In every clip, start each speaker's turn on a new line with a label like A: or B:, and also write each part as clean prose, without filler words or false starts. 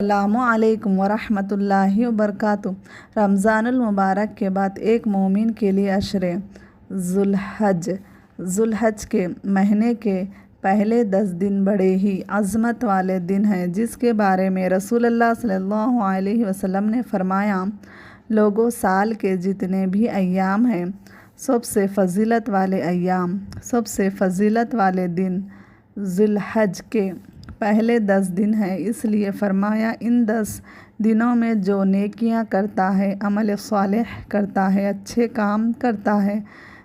A: السلام علیکم ورحمۃ اللہ وبرکاتہ۔ رمضان المبارک کے بعد ایک مومن کے لیے عشر ذوالحج کے مہینے کے پہلے 10 دن بڑے ہی عظمت والے دن ہیں، جس کے بارے میں رسول اللہ صلی اللہ علیہ وسلم نے فرمایا، لوگوں، سال کے جتنے بھی ایام ہیں، سب سے فضیلت والے دن ذوالحج کے پہلے 10 دن ہیں۔ اس لیے فرمایا، ان 10 دنوں میں جو نیکیاں کرتا ہے، عمل صالح کرتا ہے، اچھے کام کرتا ہے،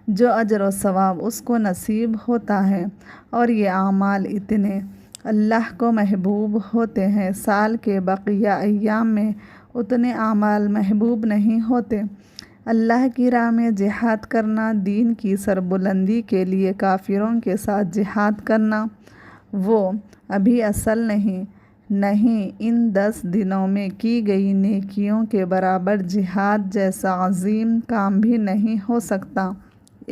A: جو اجر و ثواب اس کو نصیب ہوتا ہے، اور یہ اعمال اتنے اللہ کو محبوب ہوتے ہیں، سال کے بقیہ ایام میں اتنے اعمال محبوب نہیں ہوتے۔ اللہ کی راہ میں جہاد کرنا، دین کی سربلندی کے لیے کافروں کے ساتھ جہاد کرنا، وہ ابھی اصل نہیں، ان 10 دنوں میں کی گئی نیکیوں کے برابر جہاد جیسا عظیم کام بھی نہیں ہو سکتا۔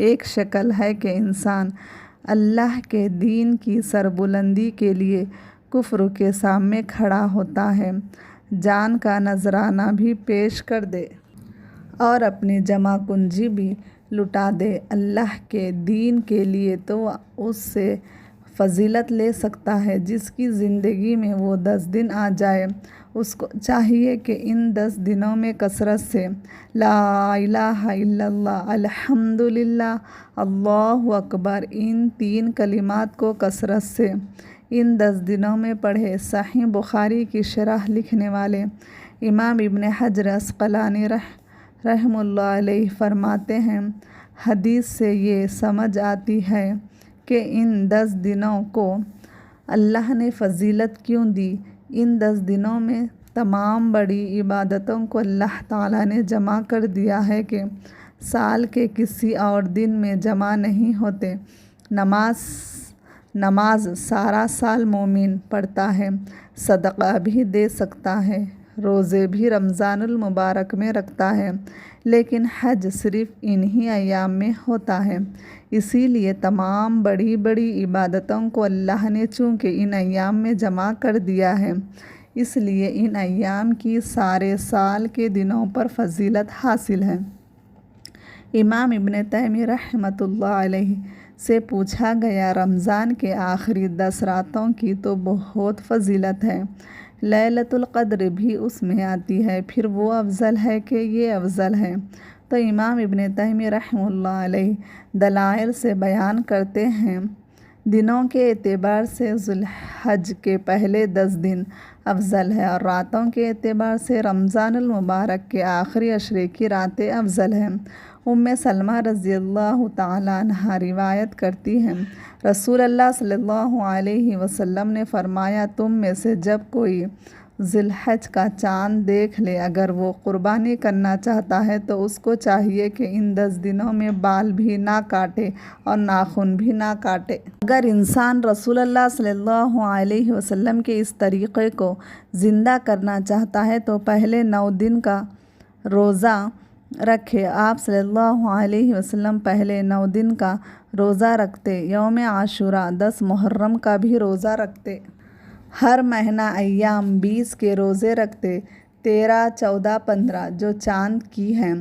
A: ایک شکل ہے کہ انسان اللہ کے دین کی سربلندی کے لیے کفر کے سامنے کھڑا ہوتا ہے، جان کا نذرانہ بھی پیش کر دے اور اپنی جمع کنجی بھی لٹا دے اللہ کے دین کے لیے، تو اس سے فضیلت لے سکتا ہے۔ جس کی زندگی میں وہ 10 دن آ جائے، اس کو چاہیے کہ ان 10 دنوں میں کثرت سے لا الہ الا اللہ، الحمدللہ، اللہ اکبر، ان 3 کلمات کو کثرت سے ان 10 دنوں میں پڑھے۔ صحیح بخاری کی شرح لکھنے والے امام ابن حجر عسقلانی رحمہ اللہ علیہ فرماتے ہیں، حدیث سے یہ سمجھ آتی ہے کہ ان 10 دنوں کو اللہ نے فضیلت کیوں دی۔ ان 10 دنوں میں تمام بڑی عبادتوں کو اللہ تعالیٰ نے جمع کر دیا ہے کہ سال کے کسی اور دن میں جمع نہیں ہوتے۔ نماز سارا سال مومن پڑھتا ہے، صدقہ بھی دے سکتا ہے، روزے بھی رمضان المبارک میں رکھتا ہے، لیکن حج صرف انہی ایام میں ہوتا ہے۔ اسی لیے تمام بڑی عبادتوں کو اللہ نے چونکہ ان ایام میں جمع کر دیا ہے، اس لیے ان ایام کی سارے سال کے دنوں پر فضیلت حاصل ہے۔ امام ابن تیمیہ رحمۃ اللہ علیہ سے پوچھا گیا، رمضان کے آخری 10 راتوں کی تو بہت فضیلت ہے، لیلۃ القدر بھی اس میں آتی ہے، پھر وہ افضل ہے کہ یہ افضل ہے؟ تو امام ابن تیمیہ رحمہ اللہ علیہ دلائل سے بیان کرتے ہیں، دنوں کے اعتبار سے ذوالحج کے پہلے 10 دن افضل ہے، اور راتوں کے اعتبار سے رمضان المبارک کے آخری عشرے کی راتیں افضل ہیں۔ سلمہ رضی اللہ تعالیٰ عنہا روایت کرتی ہیں، رسول اللہ صلی اللہ علیہ وسلم نے فرمایا، تم میں سے جب کوئی ذوالحج کا چاند دیکھ لے، اگر وہ قربانی کرنا چاہتا ہے تو اس کو چاہیے کہ ان 10 دنوں میں بال بھی نہ کاٹے اور ناخن بھی نہ کاٹے۔ اگر انسان رسول اللہ صلی اللہ علیہ وسلم کے اس طریقے کو زندہ کرنا چاہتا ہے تو پہلے 9 دن کا روزہ رکھے۔ آپ صلی اللہ علیہ وسلم پہلے 9 دن کا روزہ رکھتے، یوم عاشوراء 10 محرم کا بھی روزہ رکھتے، ہر مہینہ ایام 20 کے روزے رکھتے، 13، 14، 15 جو چاند کی ہیں،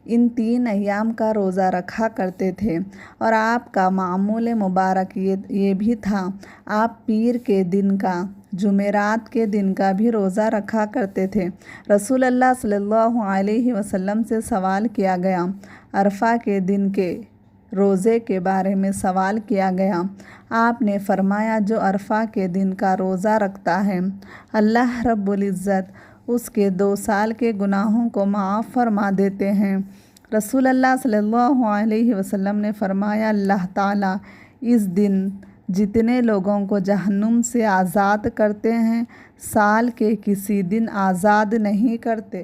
A: ان 3 ایام کا روزہ رکھا کرتے تھے۔ اور آپ کا معمول مبارک یہ بھی تھا، آپ پیر کے دن کا، جمعرات کے دن کا بھی روزہ رکھا کرتے تھے۔ رسول اللہ صلی اللہ علیہ وسلم سے سوال کیا گیا، عرفہ کے دن کے روزے کے بارے میں سوال کیا گیا، آپ نے فرمایا، جو عرفہ کے دن کا روزہ رکھتا ہے، اللہ رب العزت اس کے 2 سال کے گناہوں کو معاف فرما دیتے ہیں۔ رسول اللہ صلی اللہ علیہ وسلم نے فرمایا، اللہ تعالیٰ اس دن جتنے لوگوں کو جہنم سے آزاد کرتے ہیں، سال کے کسی دن آزاد نہیں کرتے۔